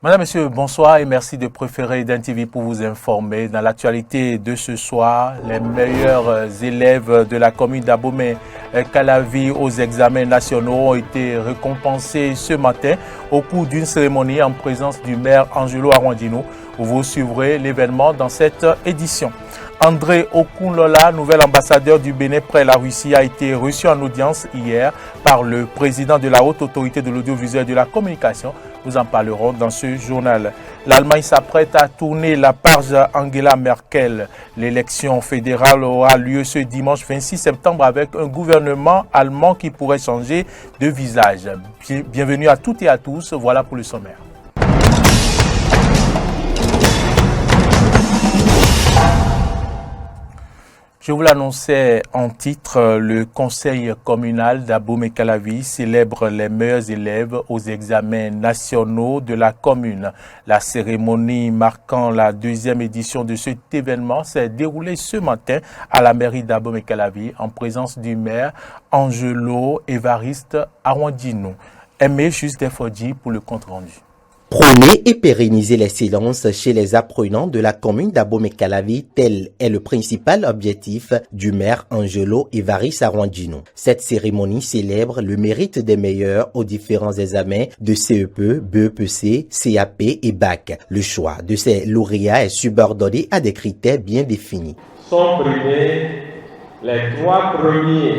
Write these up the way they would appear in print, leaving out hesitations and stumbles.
Madame, Monsieur, bonsoir et merci de préférer Eden TV pour vous informer. Dans l'actualité de ce soir, les meilleurs élèves de la commune d'Abomey-Calavi aux examens nationaux ont été récompensés ce matin au cours d'une cérémonie en présence du maire Angelo Arwandino. Vous suivrez l'événement dans cette édition. André Okunlola, nouvel ambassadeur du Bénin près la Russie, a été reçu en audience hier par le président de la Haute Autorité de l'Audiovisuel et de la Communication. Nous en parlerons dans ce journal. L'Allemagne s'apprête à tourner la page Angela Merkel. L'élection fédérale aura lieu ce dimanche 26 septembre avec un gouvernement allemand qui pourrait changer de visage. Bienvenue à toutes et à tous. Voilà pour le sommaire. Je vous l'annonçais en titre, le conseil communal d'Abomey-Calavi célèbre les meilleurs élèves aux examens nationaux de la commune. La cérémonie marquant la deuxième édition de cet événement s'est déroulée ce matin à la mairie d'Abomey-Calavi en présence du maire Angelo Évariste Arwandino. Aimé Juste Defodji pour le compte rendu. Prôner et pérenniser l'excellence chez les apprenants de la commune d'Abomey-Calavi, tel est le principal objectif du maire Angelo Évariste Arwandino. Cette cérémonie célèbre le mérite des meilleurs aux différents examens de CEP, BEPC, CAP et BAC. Le choix de ces lauréats est subordonné à des critères bien définis. Sont primés les 3 premiers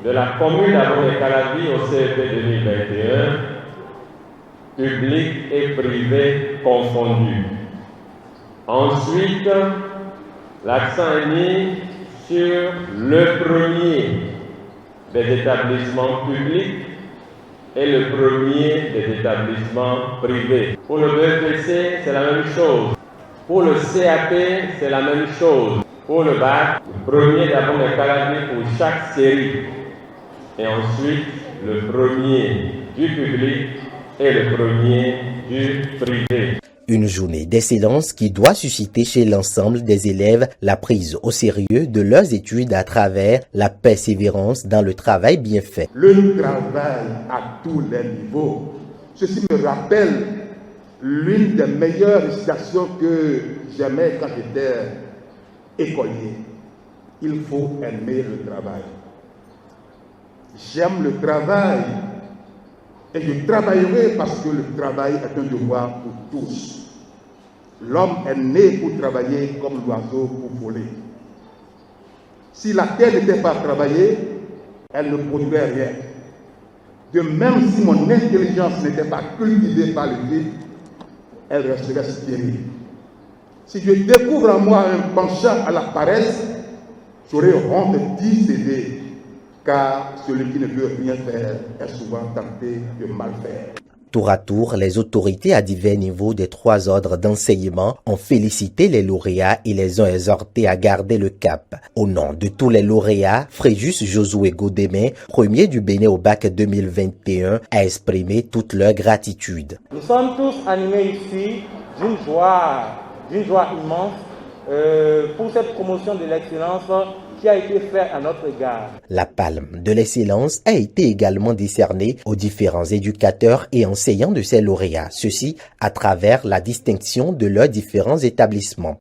de la commune d'Abomey-Calavi au CEP 2021, public et privé confondus. Ensuite, l'accent est mis sur le premier des établissements publics et le premier des établissements privés. Pour le BEPC, c'est la même chose. Pour le CAP, c'est la même chose. Pour le BAC, le premier d'Abomey-Calavi pour chaque série. Et ensuite, le premier du public et le premier du privé. Une journée d'excellence qui doit susciter chez l'ensemble des élèves la prise au sérieux de leurs études à travers la persévérance dans le travail bien fait. Le travail à tous les niveaux. Ceci me rappelle l'une des meilleures citations que j'aimais quand j'étais écolier. Il faut aimer le travail. J'aime le travail. Et je travaillerai parce que le travail est un devoir pour tous. L'homme est né pour travailler comme l'oiseau pour voler. Si la terre n'était pas travaillée, elle ne produirait rien. De même, si mon intelligence n'était pas cultivée par le vide, elle resterait stérile. Si je découvre en moi un penchant à la paresse, j'aurai honte d'y céder. Car celui qui ne veut rien faire est souvent tenté de mal faire. Tour à tour, les autorités à divers niveaux des 3 ordres d'enseignement ont félicité les lauréats et les ont exhortés à garder le cap. Au nom de tous les lauréats, Fréjus Josué Godémé, premier du Bénin au bac 2021, a exprimé toute leur gratitude. Nous sommes tous animés ici d'une joie immense pour cette promotion de l'excellence qui a été fait à notre égard. La palme de l'excellence a été également décernée aux différents éducateurs et enseignants de ces lauréats, ceci à travers la distinction de leurs différents établissements.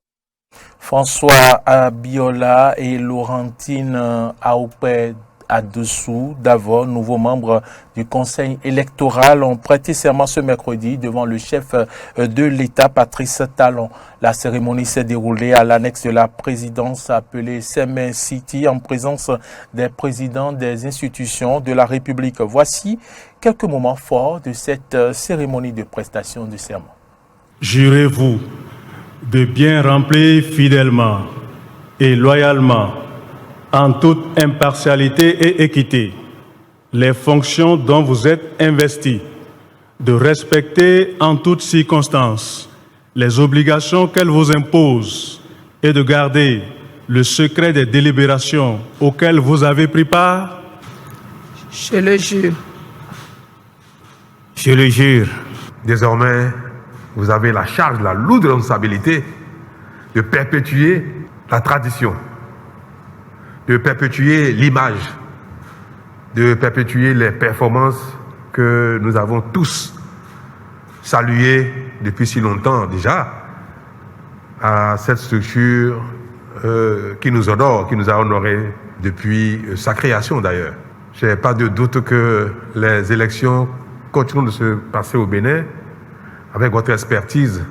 François Abiola et Laurentine Aoupé Adessou Davor, nouveaux membres du Conseil électoral, ont prêté serment ce mercredi devant le chef de l'État, Patrice Talon. La cérémonie s'est déroulée à l'annexe de la présidence appelée Semen City en présence des présidents des institutions de la République. Voici quelques moments forts de cette cérémonie de prestation de serment. Jurez-vous de bien remplir fidèlement et loyalement, en toute impartialité et équité, les fonctions dont vous êtes investis, de respecter en toutes circonstances les obligations qu'elles vous imposent et de garder le secret des délibérations auxquelles vous avez pris part? Je le jure. Je le jure. Désormais, vous avez la charge, la lourde responsabilité de perpétuer la tradition, de perpétuer l'image, de perpétuer les performances que nous avons tous saluer depuis si longtemps déjà à cette structure qui nous honore, qui nous a honorés depuis sa création d'ailleurs. Je n'ai pas de doute que les élections continueront de se passer au Bénin avec votre expertise,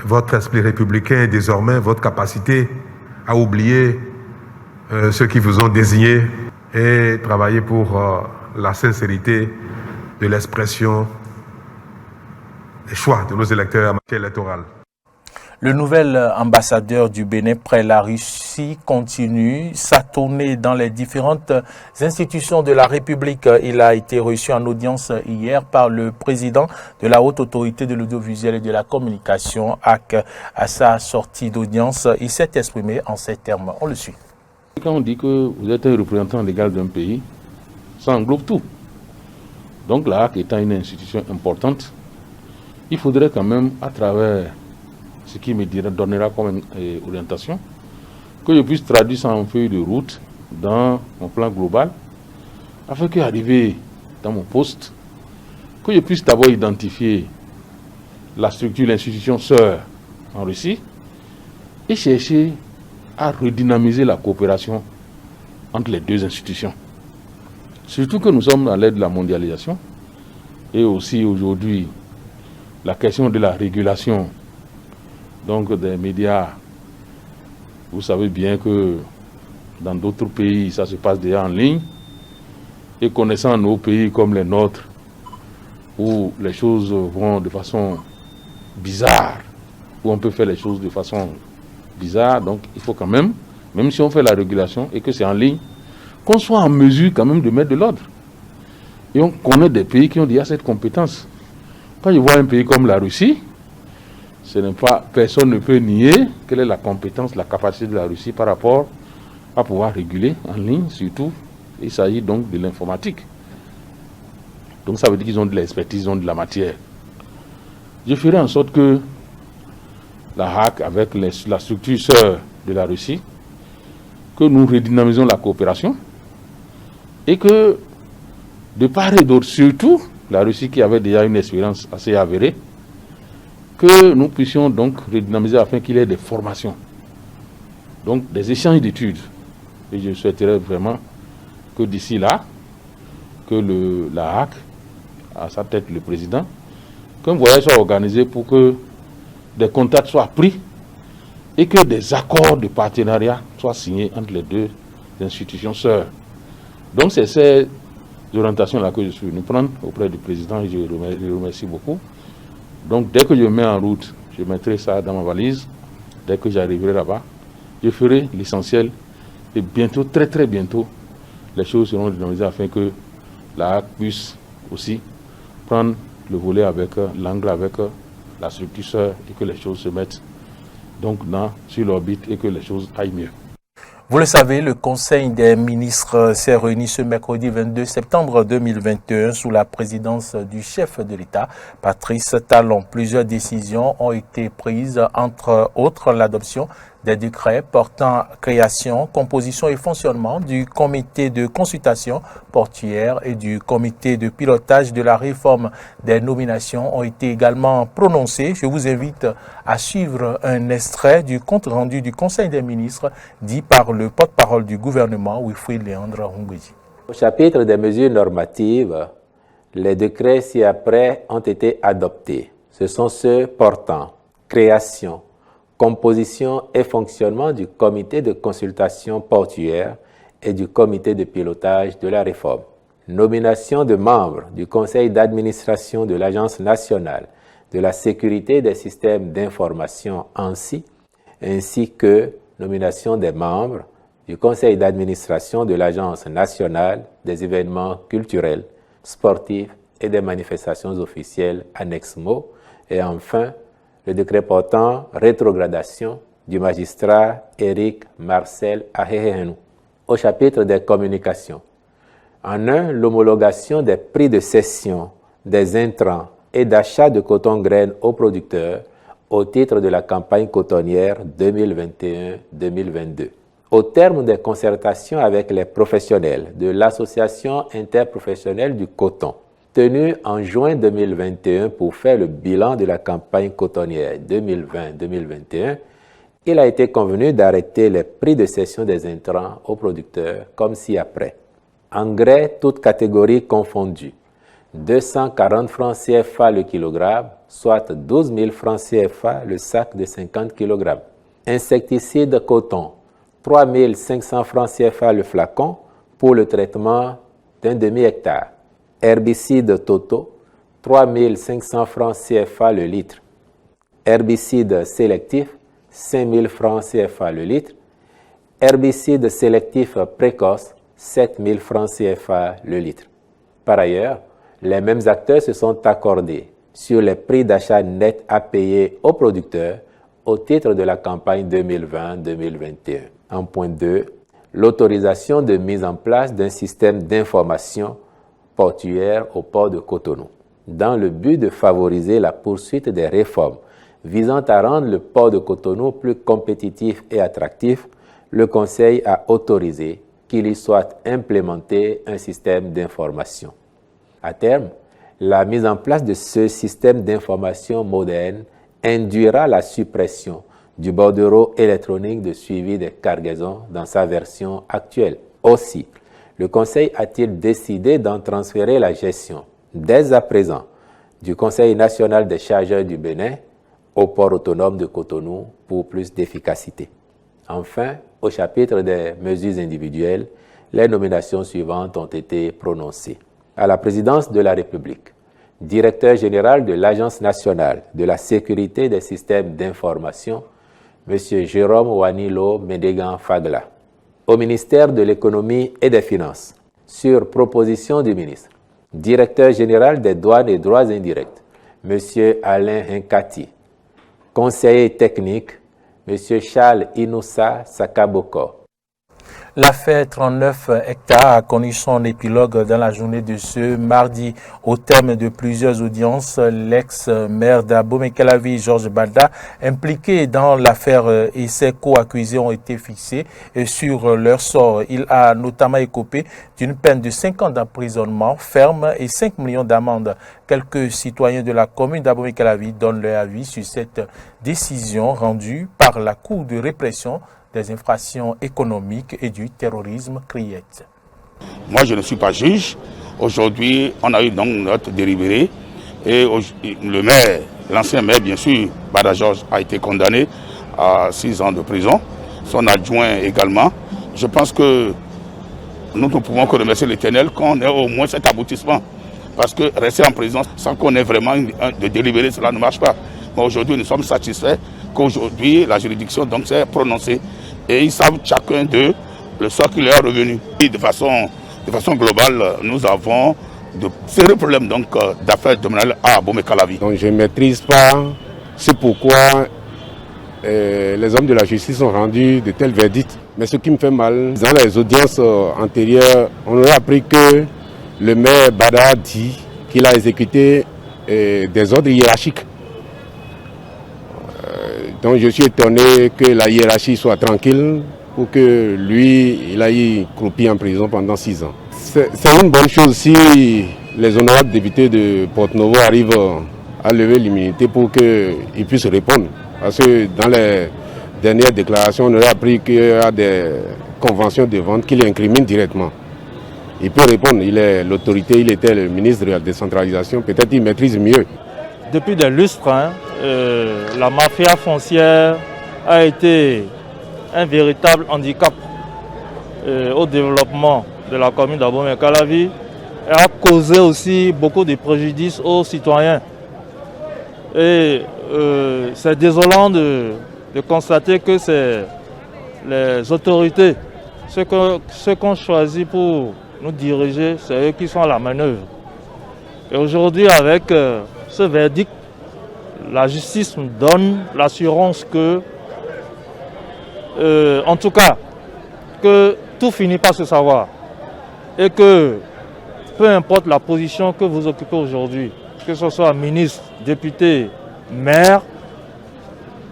votre esprit républicain et désormais votre capacité à oublier ceux qui vous ont désigné et travailler pour la sincérité de l'expression des choix de nos électeurs en matière électorale. Le nouvel ambassadeur du Bénin près la Russie continue sa tournée dans les différentes institutions de la République. Il a été reçu en audience hier par le président de la Haute Autorité de l'Audiovisuel et de la Communication, AC. À sa sortie d'audience, il s'est exprimé en ces termes. On le suit. Quand on dit que vous êtes un représentant légal d'un pays, ça englobe tout. Donc la HAC étant une institution importante, il faudrait quand même, à travers ce qui me donnera comme orientation, que je puisse traduire ça en feuille de route dans mon plan global, afin qu'arrivé dans mon poste, que je puisse d'abord identifier la structure, l'institution sœur en Russie, et chercher à redynamiser la coopération entre les deux institutions. Surtout que nous sommes à l'ère de la mondialisation, et aussi aujourd'hui la question de la régulation donc des médias. Vous savez bien que dans d'autres pays, ça se passe déjà en ligne. Et connaissant nos pays comme les nôtres, où les choses vont de façon bizarre, où on peut faire les choses de façon bizarre, donc il faut quand même si on fait la régulation et que c'est en ligne, qu'on soit en mesure quand même de mettre de l'ordre. Et on connaît des pays qui ont déjà cette compétence. Quand je vois un pays comme la Russie, personne ne peut nier quelle est la compétence, la capacité de la Russie par rapport à pouvoir réguler en ligne, surtout. Il s'agit donc de l'informatique. Donc ça veut dire qu'ils ont de l'expertise, ils ont de la matière. Je ferai en sorte que la HAC, avec la structure sœur de la Russie, que nous redynamisons la coopération et que, de part et d'autre, surtout la Russie qui avait déjà une expérience assez avérée, que nous puissions donc redynamiser afin qu'il y ait des formations, donc des échanges d'études. Et je souhaiterais vraiment que d'ici là, que la HAC, à sa tête le président, qu'un voyage soit organisé pour que des contacts soient pris et que des accords de partenariat soient signés entre les deux institutions sœurs. Donc c'est ces orientations-là que je suis venu prendre auprès du président et je le remercie beaucoup. Donc dès que je me mets en route, je mettrai ça dans ma valise. Dès que j'arriverai là-bas, je ferai l'essentiel. Et bientôt, très très bientôt, les choses seront dynamisées afin que la HAC puisse aussi prendre le volet avec l'angle avec la structure sœur et que les choses se mettent donc sur l'orbite et que les choses aillent mieux. Vous le savez, le Conseil des ministres s'est réuni ce mercredi 22 septembre 2021 sous la présidence du chef de l'État, Patrice Talon. Plusieurs décisions ont été prises, entre autres l'adoption des décrets portant création, composition et fonctionnement du comité de consultation portuaire et du comité de pilotage de la réforme des nominations ont été également prononcés. Je vous invite à suivre un extrait du compte rendu du Conseil des ministres dit par le porte-parole du gouvernement, Wilfried Léandre Humbéji. Au chapitre des mesures normatives, les décrets ci-après ont été adoptés. Ce sont ceux portant création, composition et fonctionnement du comité de consultation portuaire et du comité de pilotage de la réforme. Nomination de membres du conseil d'administration de l'Agence nationale de la sécurité des systèmes d'information ainsi que nomination des membres du conseil d'administration de l'Agence nationale des événements culturels, sportifs et des manifestations officielles (ANEXMO) et enfin le décret portant rétrogradation du magistrat Éric Marcel Ahéhénou. Au chapitre des communications, en un, l'homologation des prix de cession, des intrants et d'achat de coton-graines aux producteurs au titre de la campagne cotonnière 2021-2022. Au terme des concertations avec les professionnels de l'Association interprofessionnelle du coton tenu en juin 2021 pour faire le bilan de la campagne cotonnière 2020-2021, il a été convenu d'arrêter les prix de cession des intrants aux producteurs comme ci-après. Engrais, toutes catégories confondues, 240 francs CFA le kilogramme, soit 12 000 francs CFA le sac de 50 kg. Insecticide coton, 3 500 francs CFA le flacon pour le traitement d'un demi-hectare. Herbicide Toto, 3 500 francs CFA le litre. Herbicide sélectif, 5 000 francs CFA le litre. Herbicide sélectif précoce, 7 000 francs CFA le litre. Par ailleurs, les mêmes acteurs se sont accordés sur les prix d'achat net à payer aux producteurs au titre de la campagne 2020-2021. En point 2, l'autorisation de mise en place d'un système d'information portuaire au port de Cotonou, dans le but de favoriser la poursuite des réformes visant à rendre le port de Cotonou plus compétitif et attractif. Le Conseil a autorisé qu'il y soit implémenté un système d'information. À terme, la mise en place de ce système d'information moderne induira la suppression du bordereau électronique de suivi des cargaisons dans sa version actuelle. Aussi, le Conseil a-t-il décidé d'en transférer la gestion, dès à présent, du Conseil national des chargeurs du Bénin au port autonome de Cotonou pour plus d'efficacité. Enfin, au chapitre des mesures individuelles, les nominations suivantes ont été prononcées. À la présidence de la République, directeur général de l'Agence nationale de la sécurité des systèmes d'information, M. Jérôme Wanilo Médégan Fagla. Au ministère de l'Économie et des Finances, sur proposition du ministre, directeur général des douanes et droits indirects, M. Alain Hinkati. Conseiller technique, M. Charles Inoussa Sakaboko. L'affaire 39 hectares a connu son épilogue dans la journée de ce mardi. Au terme de plusieurs audiences, l'ex-maire d'Abomey-Calavi, Georges Balda, impliqué dans l'affaire et ses co-accusés ont été fixés sur leur sort. Il a notamment écopé d'une peine de 5 ans d'emprisonnement ferme et 5 millions d'amende. Quelques citoyens de la commune d'Abomey-Calavi donnent leur avis sur cette décision rendue par la Cour de répression des infractions économiques et du terrorisme CRIET. Moi, je ne suis pas juge. Aujourd'hui, on a eu donc notre délibéré et le maire, l'ancien maire, bien sûr, Bada Georges, a été condamné à 6 ans de prison. Son adjoint également. Je pense que nous ne pouvons que remercier l'Éternel qu'on ait au moins cet aboutissement. Parce que rester en prison sans qu'on ait vraiment de délibéré, cela ne marche pas. Mais aujourd'hui, nous sommes satisfaits qu'aujourd'hui, la juridiction donc s'est prononcée et ils savent chacun d'eux le sort qui leur est revenu. Et de façon globale, nous avons de sérieux problèmes d'affaires domaniales à Abomey-Calavi. Donc je ne maîtrise pas, c'est pourquoi les hommes de la justice ont rendu de tels verdicts. Mais ce qui me fait mal, dans les audiences antérieures, on a appris que le maire Bada a dit qu'il a exécuté des ordres hiérarchiques. Donc je suis étonné que la hiérarchie soit tranquille pour que lui, il aille croupir en prison pendant 6 ans. C'est une bonne chose si les honorables députés de Porto-Novo arrivent à lever l'immunité pour qu'ils puissent répondre. Parce que dans les dernières déclarations, on a appris qu'il y a des conventions de vente qui l'incriminent directement. Il peut répondre, il est l'autorité, il était le ministre de la décentralisation, peut-être il maîtrise mieux. Depuis des lustres, la mafia foncière a été un véritable handicap au développement de la commune d'Abomey-Calavi et a causé aussi beaucoup de préjudices aux citoyens. Et c'est désolant de constater que c'est les autorités, ceux qu'on choisit pour nous diriger, c'est eux qui sont à la manœuvre. Et aujourd'hui, avec ce verdict, la justice nous donne l'assurance que, en tout cas, que tout finit par se savoir. Et que, peu importe la position que vous occupez aujourd'hui, que ce soit ministre, député, maire,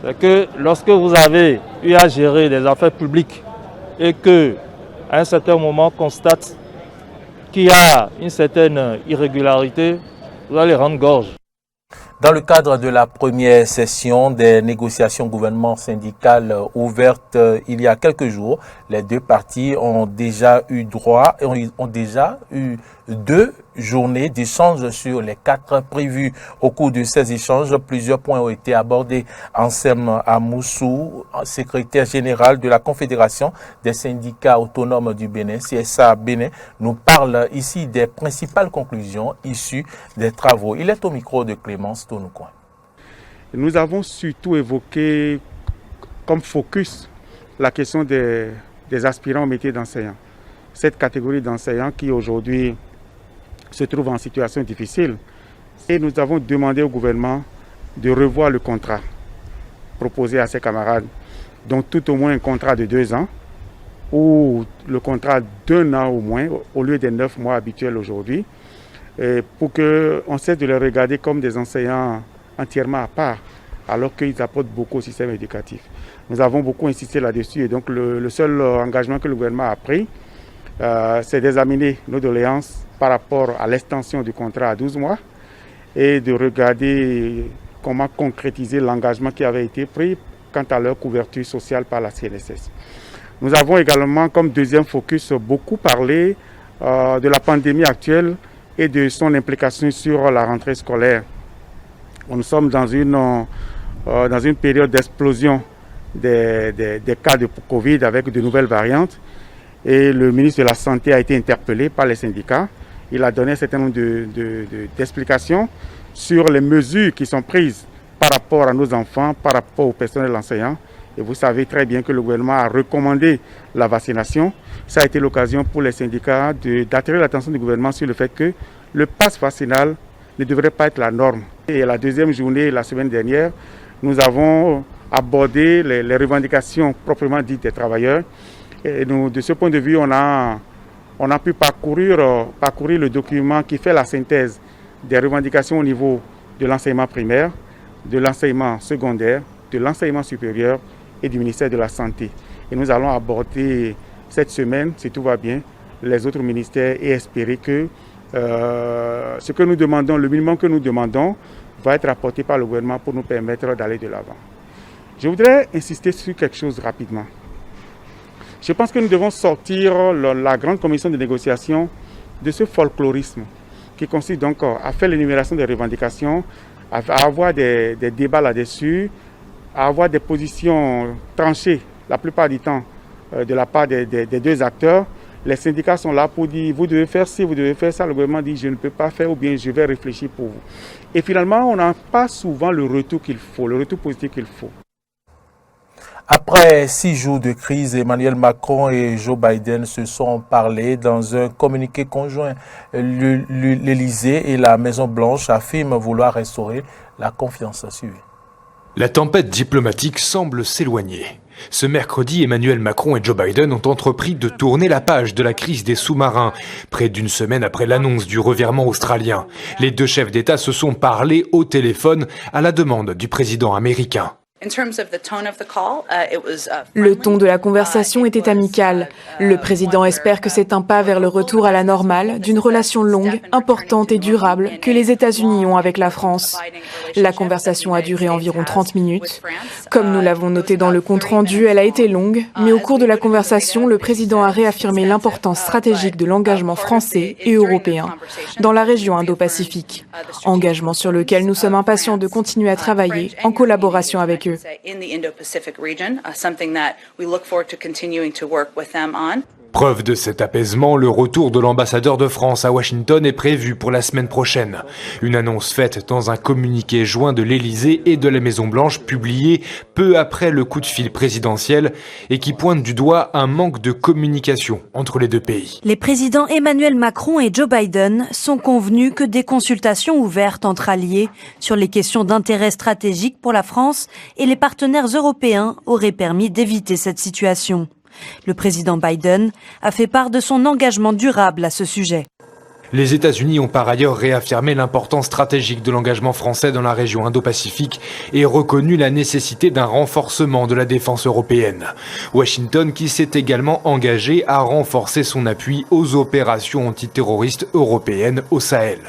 c'est que lorsque vous avez eu à gérer des affaires publiques et que, à un certain moment, constate qu'il y a une certaine irrégularité, vous allez rendre gorge. Dans le cadre de la première session des négociations gouvernement syndicales ouvertes il y a quelques jours, les deux parties ont déjà eu deux journées d'échanges sur les 4 prévues. Au cours de ces échanges, plusieurs points ont été abordés. Anselme Amoussou, secrétaire général de la Confédération des syndicats autonomes du Bénin, CSA Bénin, nous parle ici des principales conclusions issues des travaux. Il est au micro de Clémence Tonoucoin. Nous avons surtout évoqué comme focus la question des aspirants au métier d'enseignant. Cette catégorie d'enseignants qui aujourd'hui se trouvent en situation difficile. Et nous avons demandé au gouvernement de revoir le contrat proposé à ses camarades. Donc tout au moins un contrat de 2 ans ou le contrat d'1 an au moins, au lieu des 9 mois habituels aujourd'hui, pour qu'on cesse de les regarder comme des enseignants entièrement à part, alors qu'ils apportent beaucoup au système éducatif. Nous avons beaucoup insisté là-dessus et donc le seul engagement que le gouvernement a pris, c'est d'examiner nos doléances par rapport à l'extension du contrat à 12 mois et de regarder comment concrétiser l'engagement qui avait été pris quant à leur couverture sociale par la CNSS. Nous avons également comme deuxième focus beaucoup parlé de la pandémie actuelle et de son implication sur la rentrée scolaire. Nous sommes dans une période d'explosion des cas de Covid avec de nouvelles variantes et le ministre de la Santé a été interpellé par les syndicats. Il a donné un certain nombre d'explications sur les mesures qui sont prises par rapport à nos enfants, par rapport au personnel enseignant. Et vous savez très bien que le gouvernement a recommandé la vaccination. Ça a été l'occasion pour les syndicats d'attirer l'attention du gouvernement sur le fait que le pass vaccinal ne devrait pas être la norme. Et la deuxième journée, la semaine dernière, nous avons abordé les revendications proprement dites des travailleurs. Et nous, de ce point de vue, on a pu parcourir le document qui fait la synthèse des revendications au niveau de l'enseignement primaire, de l'enseignement secondaire, de l'enseignement supérieur et du ministère de la Santé. Et nous allons aborder cette semaine, si tout va bien, les autres ministères et espérer que ce que nous demandons, le minimum que nous demandons, va être apporté par le gouvernement pour nous permettre d'aller de l'avant. Je voudrais insister sur quelque chose rapidement. Je pense que nous devons sortir la grande commission de négociation de ce folklorisme qui consiste donc à faire l'énumération des revendications, à avoir des débats là-dessus, à avoir des positions tranchées la plupart du temps de la part des deux acteurs. Les syndicats sont là pour dire vous devez faire ci, vous devez faire ça. Le gouvernement dit je ne peux pas faire ou bien je vais réfléchir pour vous. Et finalement, on n'a pas souvent le retour qu'il faut, le retour positif qu'il faut. Après 6 jours de crise, Emmanuel Macron et Joe Biden se sont parlé dans un communiqué conjoint. L'Élysée et la Maison-Blanche affirment vouloir restaurer la confiance. Suivez. La tempête diplomatique semble s'éloigner. Ce mercredi, Emmanuel Macron et Joe Biden ont entrepris de tourner la page de la crise des sous-marins. Près d'une semaine après l'annonce du revirement australien, les deux chefs d'État se sont parlé au téléphone à la demande du président américain. Le ton de la conversation était amical. Le président espère que c'est un pas vers le retour à la normale d'une relation longue, importante et durable que les États-Unis ont avec la France. La conversation a duré environ 30 minutes. Comme nous l'avons noté dans le compte-rendu, elle a été longue, mais au cours de la conversation, le président a réaffirmé l'importance stratégique de l'engagement français et européen dans la région Indo-Pacifique. Engagement sur lequel nous sommes impatients de continuer à travailler en collaboration avec eux. Preuve de cet apaisement, le retour de l'ambassadeur de France à Washington est prévu pour la semaine prochaine. Une annonce faite dans un communiqué joint de l'Élysée et de la Maison-Blanche publié peu après le coup de fil présidentiel et qui pointe du doigt un manque de communication entre les deux pays. Les présidents Emmanuel Macron et Joe Biden sont convenus que des consultations ouvertes entre alliés sur les questions d'intérêt stratégique pour la France et les partenaires européens auraient permis d'éviter cette situation. Le président Biden a fait part de son engagement durable à ce sujet. Les États-Unis ont par ailleurs réaffirmé l'importance stratégique de l'engagement français dans la région Indo-Pacifique et reconnu la nécessité d'un renforcement de la défense européenne. Washington qui s'est également engagé à renforcer son appui aux opérations antiterroristes européennes au Sahel.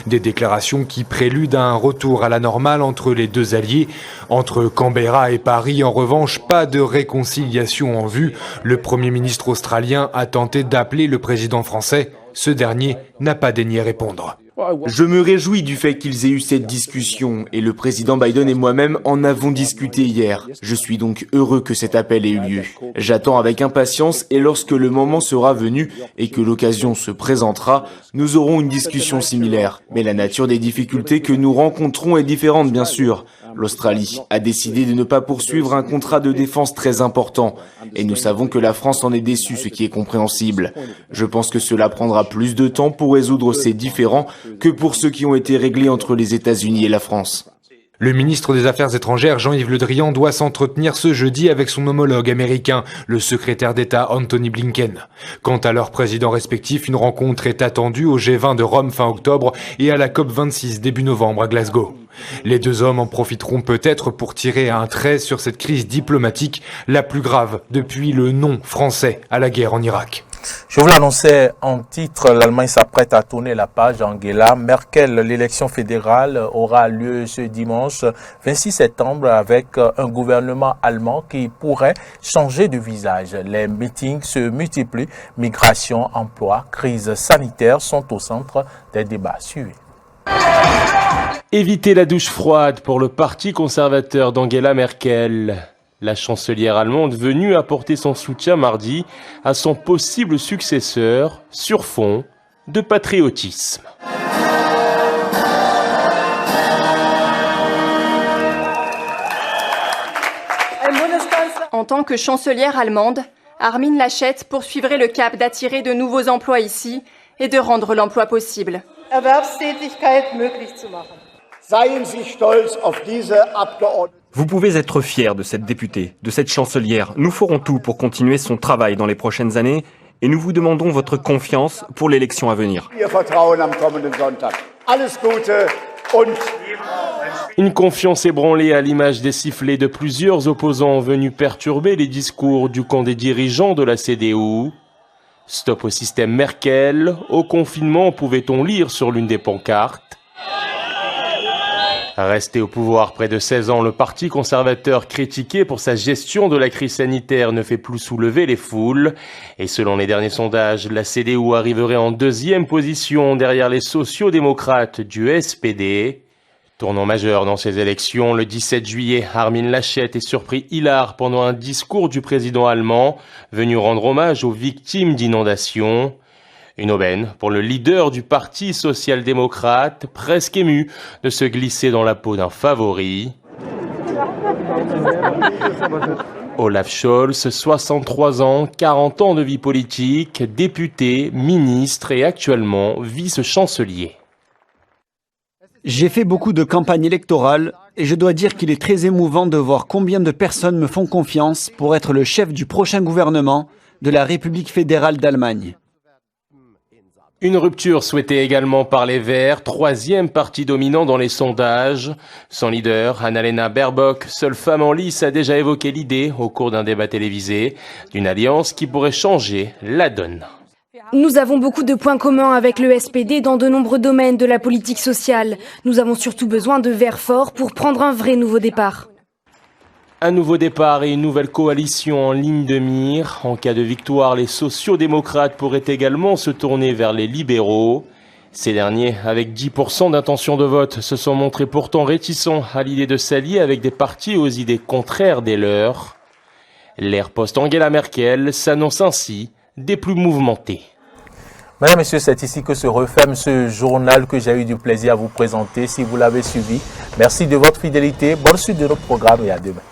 Des déclarations qui préludent à un retour à la normale entre les deux alliés. Entre Canberra et Paris, en revanche, pas de réconciliation en vue. Le Premier ministre australien a tenté d'appeler le président français. Ce dernier n'a pas daigné répondre. Je me réjouis du fait qu'ils aient eu cette discussion et le président Biden et moi-même en avons discuté hier. Je suis donc heureux que cet appel ait eu lieu. J'attends avec impatience et lorsque le moment sera venu et que l'occasion se présentera, nous aurons une discussion similaire. Mais la nature des difficultés que nous rencontrons est différente bien sûr. L'Australie a décidé de ne pas poursuivre un contrat de défense très important et nous savons que la France en est déçue, ce qui est compréhensible. Je pense que cela prendra plus de temps pour résoudre ces différends que pour ceux qui ont été réglés entre les États-Unis et la France. Le ministre des Affaires étrangères, Jean-Yves Le Drian, doit s'entretenir ce jeudi avec son homologue américain, le secrétaire d'État Anthony Blinken. Quant à leurs présidents respectifs, une rencontre est attendue au G20 de Rome fin octobre et à la COP26 début novembre à Glasgow. Les deux hommes en profiteront peut-être pour tirer un trait sur cette crise diplomatique, la plus grave depuis le non français à la guerre en Irak. Je vous l'annonçais en titre, l'Allemagne s'apprête à tourner la page. Angela Merkel, l'élection fédérale aura lieu ce dimanche 26 septembre avec un gouvernement allemand qui pourrait changer de visage. Les meetings se multiplient, migration, emploi, crise sanitaire sont au centre des débats. Suivez. Éviter la douche froide pour le parti conservateur d'Angela Merkel. La chancelière allemande venue apporter son soutien mardi à son possible successeur sur fond de patriotisme. En tant que chancelière allemande, Armin Laschet poursuivrait le cap d'attirer de nouveaux emplois ici et de rendre l'emploi possible. Vous pouvez être fiers de cette députée, de cette chancelière. Nous ferons tout pour continuer son travail dans les prochaines années et nous vous demandons votre confiance pour l'élection à venir. Une confiance ébranlée à l'image des sifflets de plusieurs opposants venus perturber les discours du camp des dirigeants de la CDU. Stop au système Merkel, au confinement pouvait-on lire sur l'une des pancartes. Resté au pouvoir près de 16 ans, le parti conservateur critiqué pour sa gestion de la crise sanitaire ne fait plus soulever les foules. Et selon les derniers sondages, la CDU arriverait en deuxième position derrière les sociaux-démocrates du SPD. Tournant majeur dans ces élections, le 17 juillet, Armin Laschet est surpris hilar pendant un discours du président allemand venu rendre hommage aux victimes d'inondations. Une aubaine pour le leader du parti social-démocrate, presque ému de se glisser dans la peau d'un favori. Olaf Scholz, 63 ans, 40 ans de vie politique, député, ministre et actuellement vice-chancelier. J'ai fait beaucoup de campagnes électorales et je dois dire qu'il est très émouvant de voir combien de personnes me font confiance pour être le chef du prochain gouvernement de la République fédérale d'Allemagne. Une rupture souhaitée également par les Verts, troisième parti dominant dans les sondages. Son leader, Annalena Baerbock, seule femme en lice, a déjà évoqué l'idée, au cours d'un débat télévisé, d'une alliance qui pourrait changer la donne. Nous avons beaucoup de points communs avec le SPD dans de nombreux domaines de la politique sociale. Nous avons surtout besoin de Verts forts pour prendre un vrai nouveau départ. Un nouveau départ et une nouvelle coalition en ligne de mire. En cas de victoire, les sociaux-démocrates pourraient également se tourner vers les libéraux. Ces derniers, avec 10% d'intention de vote, se sont montrés pourtant réticents à l'idée de s'allier avec des partis aux idées contraires des leurs. L'ère post-Angela Merkel s'annonce ainsi des plus mouvementés. Mesdames et messieurs, c'est ici que se referme ce journal que j'ai eu du plaisir à vous présenter. Si vous l'avez suivi, merci de votre fidélité. Bonne suite de notre programme et à demain.